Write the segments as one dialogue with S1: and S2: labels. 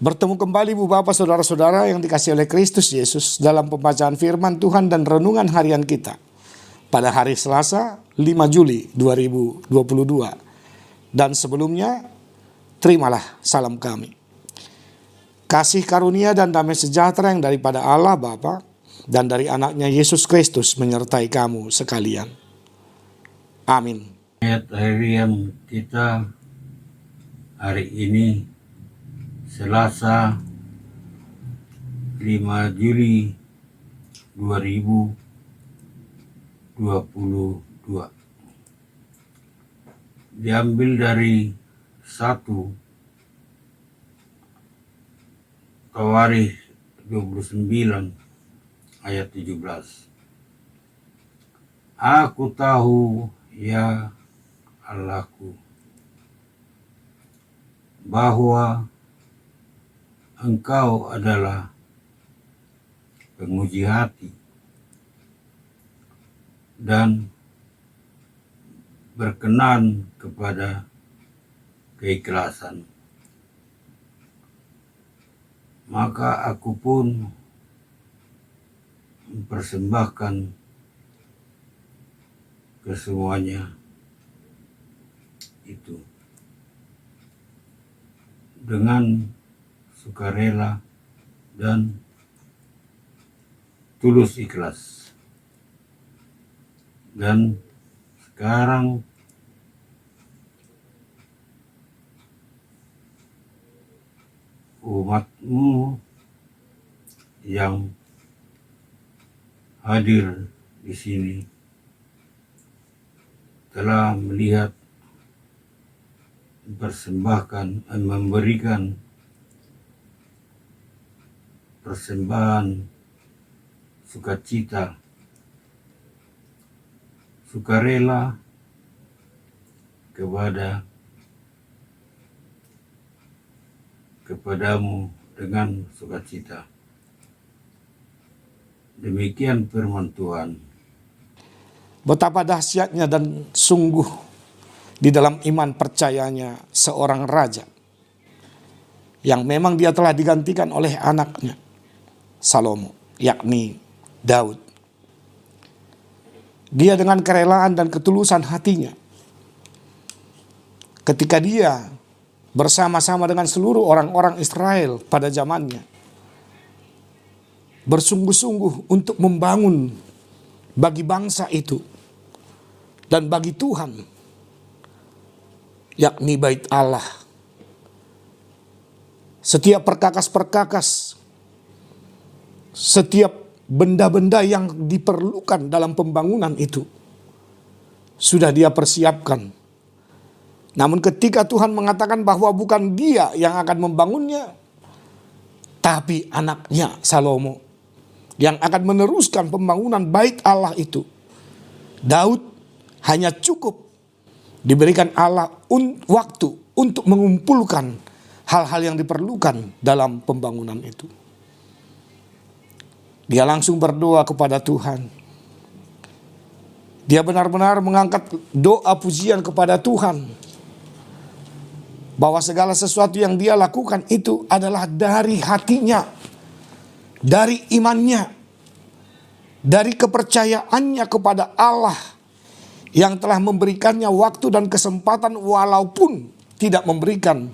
S1: Bertemu kembali Bu Bapak Saudara-saudara yang dikasihi oleh Kristus Yesus dalam pembacaan firman Tuhan dan renungan harian kita pada hari Selasa 5 Juli 2022. Dan sebelumnya, terimalah salam kami. Kasih karunia dan damai sejahtera yang daripada Allah Bapa dan dari anaknya Yesus Kristus menyertai kamu sekalian. Amin.
S2: Ayat harian kita hari ini Selasa 5 Juli 2022. Diambil dari 1 Tawarikh 29 ayat 17. Aku tahu ya Allahku bahwa Engkau adalah penguji hati dan berkenan kepada keikhlasan. Maka aku pun mempersembahkan kesemuanya itu dengan sukarela dan tulus ikhlas. Dan sekarang umatmu yang hadir di sini telah melihat memberikan persembahan sukacita, sukarela kepadamu dengan sukacita. Demikian firman Tuhan.
S1: Betapa dahsyatnya dan sungguh di dalam iman percayanya seorang raja yang memang dia telah digantikan oleh anaknya Salomo, yakni Daud. Dia dengan kerelaan dan ketulusan hatinya, ketika dia bersama-sama dengan seluruh orang-orang Israel pada zamannya, bersungguh-sungguh untuk membangun bagi bangsa itu dan bagi Tuhan, yakni bait Allah. Setiap perkakas-perkakas, setiap benda-benda yang diperlukan dalam pembangunan itu sudah dia persiapkan. Namun ketika Tuhan mengatakan bahwa bukan dia yang akan membangunnya, tapi anaknya Salomo yang akan meneruskan pembangunan bait Allah itu, Daud hanya cukup diberikan Allah waktu untuk mengumpulkan hal-hal yang diperlukan dalam pembangunan itu. Dia langsung berdoa kepada Tuhan. Dia benar-benar mengangkat doa pujian kepada Tuhan, bahwa segala sesuatu yang dia lakukan itu adalah dari hatinya, dari imannya, dari kepercayaannya kepada Allah yang telah memberikannya waktu dan kesempatan walaupun tidak memberikan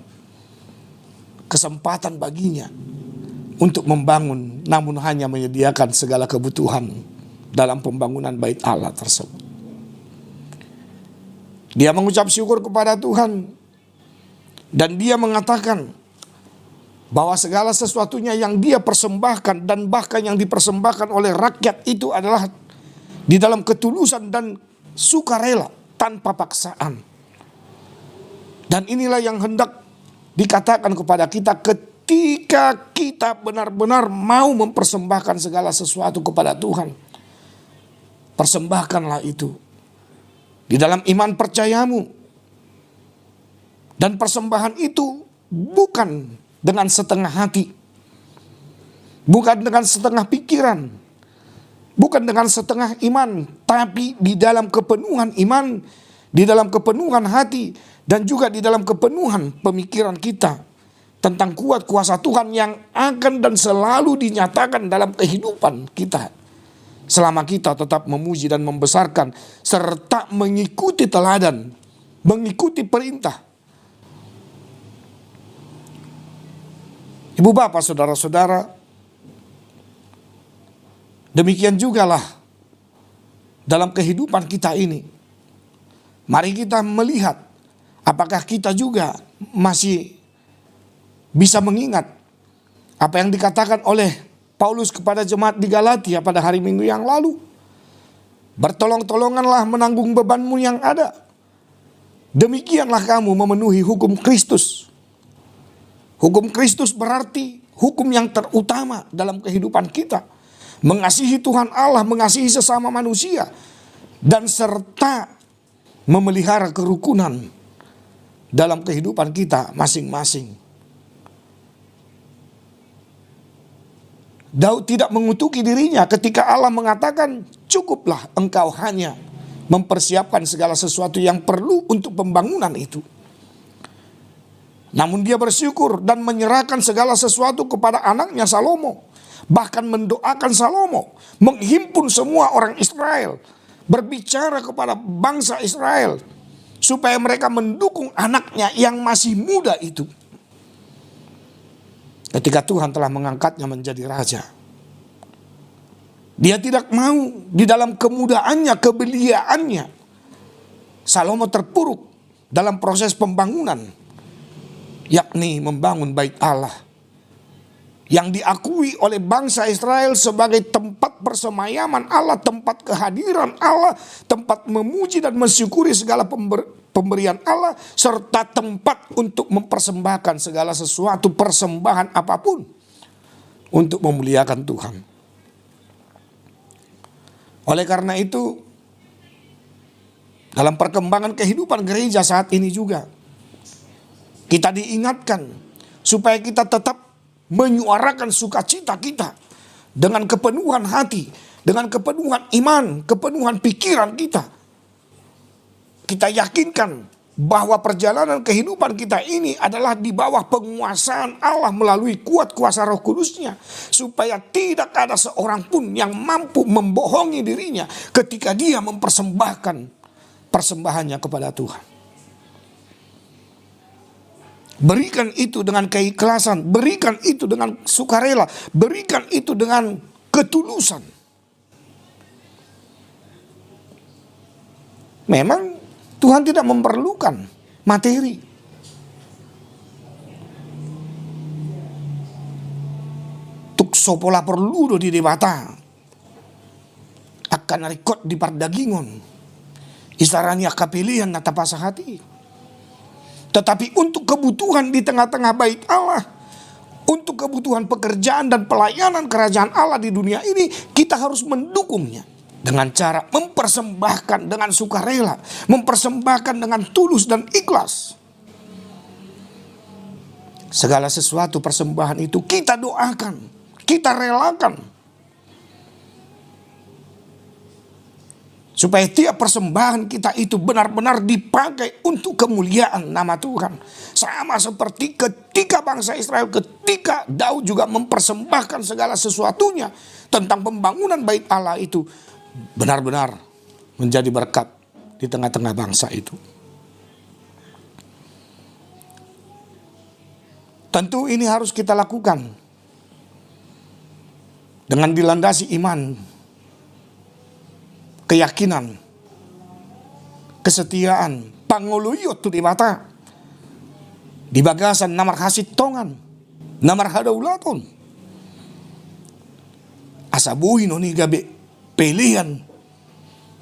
S1: kesempatan baginya untuk membangun, namun hanya menyediakan segala kebutuhan dalam pembangunan bait Allah tersebut. Dia mengucap syukur kepada Tuhan dan dia mengatakan bahwa segala sesuatunya yang dia persembahkan dan bahkan yang dipersembahkan oleh rakyat itu adalah di dalam ketulusan dan sukarela tanpa paksaan. Dan inilah yang hendak dikatakan kepada kita ketika kita benar-benar mau mempersembahkan segala sesuatu kepada Tuhan. Persembahkanlah itu di dalam iman percayamu. Dan persembahan itu bukan dengan setengah hati, bukan dengan setengah pikiran, bukan dengan setengah iman, tapi di dalam kepenuhan iman, di dalam kepenuhan hati, dan juga di dalam kepenuhan pemikiran kita tentang kuat kuasa Tuhan yang akan dan selalu dinyatakan dalam kehidupan kita. Selama kita tetap memuji dan membesarkan serta mengikuti teladan, mengikuti perintah. Ibu bapak saudara-saudara, demikian jugalah dalam kehidupan kita ini. Mari kita melihat apakah kita juga masih bisa mengingat apa yang dikatakan oleh Paulus kepada jemaat di Galatia pada hari Minggu yang lalu. Bertolong-tolonganlah menanggung bebanmu yang ada. Demikianlah kamu memenuhi hukum Kristus. Hukum Kristus berarti hukum yang terutama dalam kehidupan kita. Mengasihi Tuhan Allah, mengasihi sesama manusia. Dan serta memelihara kerukunan dalam kehidupan kita masing-masing. Daud tidak mengutuki dirinya ketika Allah mengatakan, cukuplah engkau hanya mempersiapkan segala sesuatu yang perlu untuk pembangunan itu. Namun dia bersyukur dan menyerahkan segala sesuatu kepada anaknya Salomo. Bahkan mendoakan Salomo, menghimpun semua orang Israel, berbicara kepada bangsa Israel, supaya mereka mendukung anaknya yang masih muda itu. Ketika Tuhan telah mengangkatnya menjadi raja, dia tidak mau di dalam kemudaannya, kebeliaannya, Salomo terpuruk dalam proses pembangunan, yakni membangun bait Allah yang diakui oleh bangsa Israel sebagai tempat persemayaman Allah, tempat kehadiran Allah, tempat memuji dan mensyukuri segala pemberian Allah, serta tempat untuk mempersembahkan segala sesuatu, persembahan apapun untuk memuliakan Tuhan. Oleh karena itu, dalam perkembangan kehidupan gereja saat ini juga, kita diingatkan supaya kita tetap menyuarakan sukacita kita dengan kepenuhan hati, dengan kepenuhan iman, kepenuhan pikiran kita. Kita yakinkan bahwa perjalanan kehidupan kita ini adalah di bawah penguasaan Allah melalui kuat kuasa Roh Kudus-Nya, supaya tidak ada seorang pun yang mampu membohongi dirinya ketika dia mempersembahkan persembahannya kepada Tuhan. Berikan itu dengan keikhlasan, berikan itu dengan sukarela, berikan itu dengan ketulusan. Memang Tuhan tidak memerlukan materi. Tuk sopola perlu di debata akan rekod di pardagingon. Isaranya kapilian natapasa hati. Tetapi untuk kebutuhan di tengah-tengah bait Allah, untuk kebutuhan pekerjaan dan pelayanan kerajaan Allah di dunia ini, kita harus mendukungnya dengan cara mempersembahkan dengan sukarela, mempersembahkan dengan tulus dan ikhlas. Segala sesuatu persembahan itu kita doakan, kita relakan, supaya tiap persembahan kita itu benar-benar dipakai untuk kemuliaan nama Tuhan. Sama seperti ketika bangsa Israel, ketika Daud juga mempersembahkan segala sesuatunya tentang pembangunan bait Allah itu, benar-benar menjadi berkat di tengah-tengah bangsa itu. Tentu ini harus kita lakukan dengan dilandasi iman, keyakinan, kesetiaan, panguluyot tu di mata, di bagasan namar hasit tongan, namar hadaulaton, asabuhin oni gabe pilihan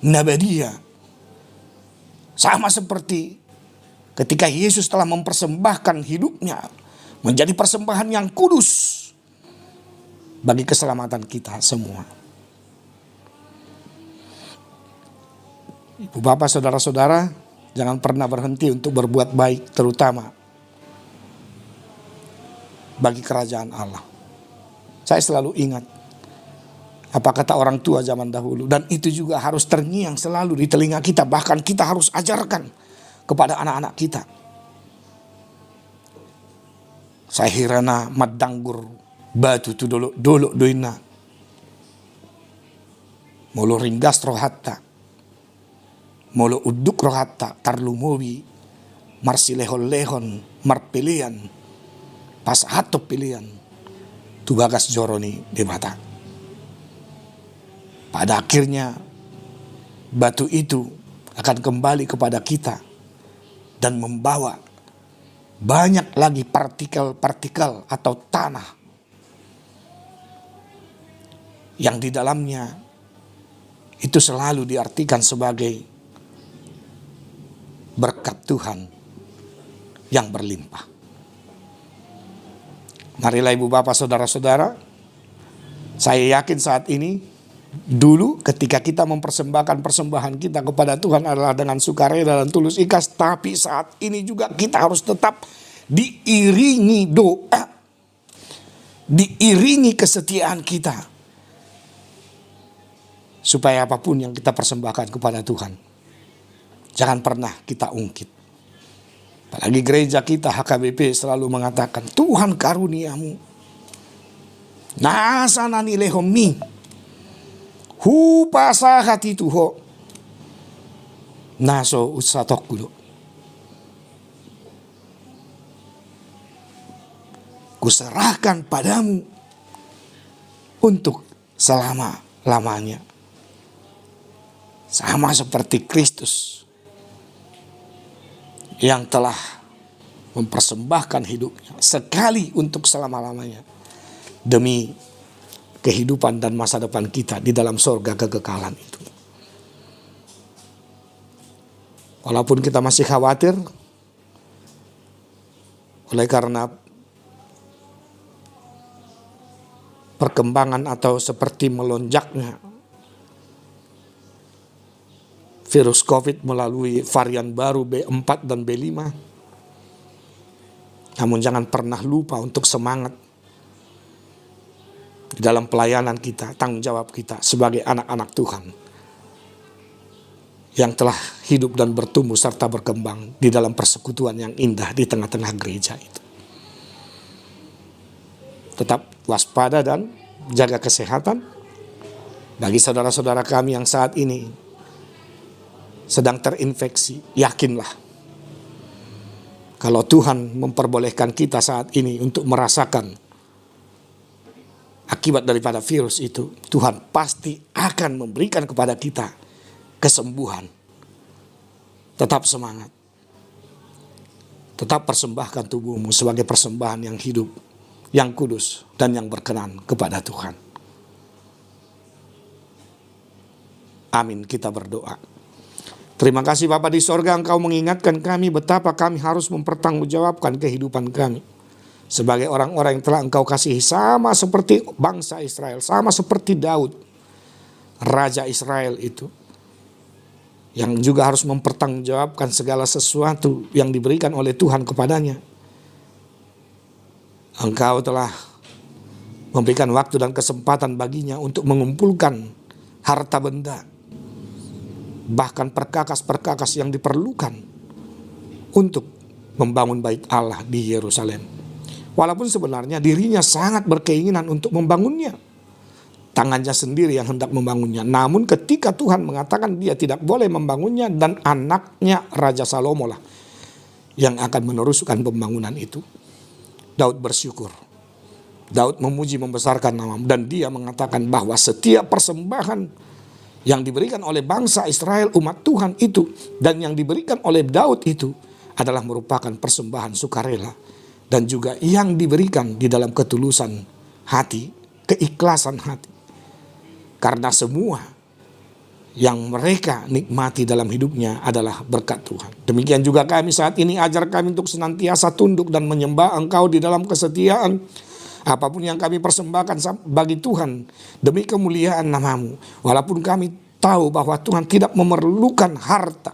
S1: nabadia. Sama seperti ketika Yesus telah mempersembahkan hidupnya menjadi persembahan yang kudus bagi keselamatan kita semua. Ibu bapak saudara-saudara, jangan pernah berhenti untuk berbuat baik, terutama bagi kerajaan Allah. Saya selalu ingat apa kata orang tua zaman dahulu, dan itu juga harus terngiang selalu di telinga kita. Bahkan kita harus ajarkan kepada anak-anak kita. Sahirana madanggur batu tu dolok doina. Molo ringgas rohatta. Molo uduk rohatta tarlumowi marsilehon-lehon marpilian pas hatop pilihan tubagas joroni di mata. Pada akhirnya batu itu akan kembali kepada kita dan membawa banyak lagi partikel-partikel atau tanah yang di dalamnya itu selalu diartikan sebagai berkat Tuhan yang berlimpah. Marilah ibu bapak saudara-saudara, saya yakin saat ini, dulu ketika kita mempersembahkan persembahan kita kepada Tuhan adalah dengan sukarela dan tulus ikhlas. Tapi saat ini juga kita harus tetap diiringi doa, diiringi kesetiaan kita. Supaya apapun yang kita persembahkan kepada Tuhan, jangan pernah kita ungkit. Apalagi gereja kita HKBP selalu mengatakan, Tuhan karuniamu nasanani lehomi hupasa hati tuho naso usatokudo. Kuserahkan padamu untuk selama-lamanya. Sama seperti Kristus yang telah mempersembahkan hidupnya sekali untuk selama-lamanya demi kehidupan dan masa depan kita di dalam sorga kekekalan itu. Walaupun kita masih khawatir oleh karena perkembangan atau seperti melonjaknya virus COVID melalui varian baru B4 dan B5. Namun jangan pernah lupa untuk semangat di dalam pelayanan kita, tanggung jawab kita sebagai anak-anak Tuhan yang telah hidup dan bertumbuh serta berkembang di dalam persekutuan yang indah di tengah-tengah gereja itu. Tetap waspada dan jaga kesehatan. Bagi saudara-saudara kami yang saat ini sedang terinfeksi, yakinlah kalau Tuhan memperbolehkan kita saat ini untuk merasakan akibat daripada virus itu, Tuhan pasti akan memberikan kepada kita kesembuhan. Tetap semangat. Tetap persembahkan tubuhmu sebagai persembahan yang hidup, yang kudus, dan yang berkenan kepada Tuhan. Amin, kita berdoa. Terima kasih Bapa di sorga, Engkau mengingatkan kami betapa kami harus mempertanggungjawabkan kehidupan kami sebagai orang-orang yang telah Engkau kasihi, sama seperti bangsa Israel, sama seperti Daud, Raja Israel itu, yang juga harus mempertanggungjawabkan segala sesuatu yang diberikan oleh Tuhan kepadanya. Engkau telah memberikan waktu dan kesempatan baginya untuk mengumpulkan harta benda, bahkan perkakas-perkakas yang diperlukan untuk membangun bait Allah di Yerusalem. Walaupun sebenarnya dirinya sangat berkeinginan untuk membangunnya, tangannya sendiri yang hendak membangunnya. Namun ketika Tuhan mengatakan dia tidak boleh membangunnya dan anaknya Raja Salomo lah yang akan meneruskan pembangunan itu, Daud bersyukur. Daud memuji membesarkan nama, dan dia mengatakan bahwa setiap persembahan yang diberikan oleh bangsa Israel, umat Tuhan itu, dan yang diberikan oleh Daud itu adalah merupakan persembahan sukarela, dan juga yang diberikan di dalam ketulusan hati, keikhlasan hati. Karena semua yang mereka nikmati dalam hidupnya adalah berkat Tuhan. Demikian juga kami saat ini, ajar kami untuk senantiasa tunduk dan menyembah Engkau di dalam kesetiaan. Apapun yang kami persembahkan bagi Tuhan demi kemuliaan nama-Mu. Walaupun kami tahu bahwa Tuhan tidak memerlukan harta,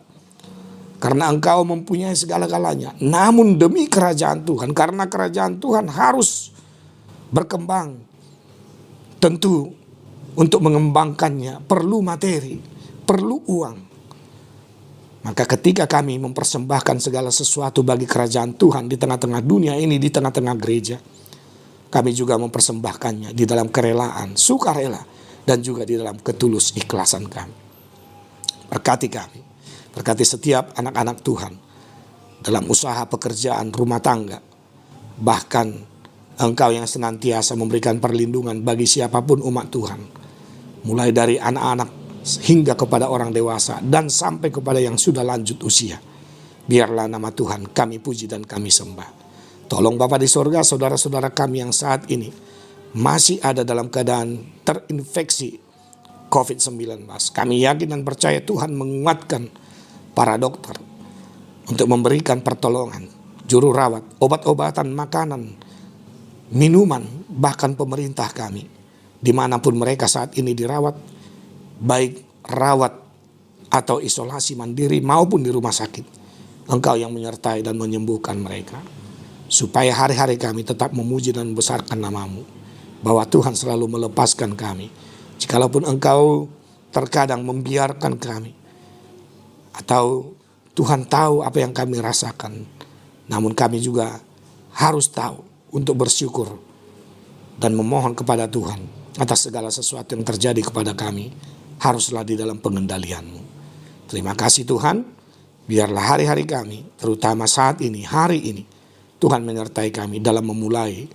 S1: karena Engkau mempunyai segala-galanya. Namun demi kerajaan Tuhan, karena kerajaan Tuhan harus berkembang, tentu untuk mengembangkannya perlu materi, perlu uang. Maka ketika kami mempersembahkan segala sesuatu bagi kerajaan Tuhan di tengah-tengah dunia ini, di tengah-tengah gereja, kami juga mempersembahkannya di dalam kerelaan, sukarela, dan juga di dalam ketulus ikhlasan kami. Berkati kami, berkati setiap anak-anak Tuhan dalam usaha pekerjaan rumah tangga, bahkan Engkau yang senantiasa memberikan perlindungan bagi siapapun umat Tuhan, mulai dari anak-anak hingga kepada orang dewasa dan sampai kepada yang sudah lanjut usia. Biarlah nama Tuhan kami puji dan kami sembah. Tolong Bapa di sorga, saudara-saudara kami yang saat ini masih ada dalam keadaan terinfeksi COVID-19. Kami yakin dan percaya Tuhan menguatkan para dokter untuk memberikan pertolongan, juru rawat, obat-obatan, makanan, minuman, bahkan pemerintah kami, dimanapun mereka saat ini dirawat, baik rawat atau isolasi mandiri maupun di rumah sakit. Engkau yang menyertai dan menyembuhkan mereka. Supaya hari-hari kami tetap memuji dan membesarkan nama-Mu. Bahwa Tuhan selalu melepaskan kami. Jikalaupun Engkau terkadang membiarkan kami. Atau Tuhan tahu apa yang kami rasakan. Namun kami juga harus tahu untuk bersyukur dan memohon kepada Tuhan atas segala sesuatu yang terjadi kepada kami. Haruslah di dalam pengendalian-Mu. Terima kasih Tuhan, biarlah hari-hari kami, terutama saat ini, hari ini, Tuhan menyertai kami dalam memulai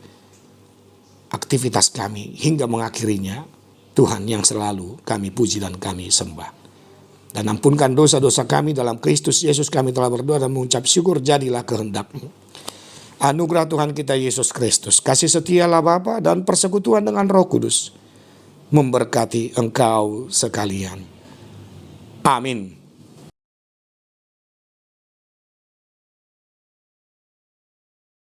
S1: aktivitas kami hingga mengakhirinya. Tuhan yang selalu kami puji dan kami sembah. Dan ampunkan dosa-dosa kami dalam Kristus Yesus, kami telah berdoa dan mengucap syukur, jadilah kehendak-Mu. Anugerah Tuhan kita Yesus Kristus, kasih setialah Bapa dan persekutuan dengan Roh Kudus memberkati engkau sekalian. Amin.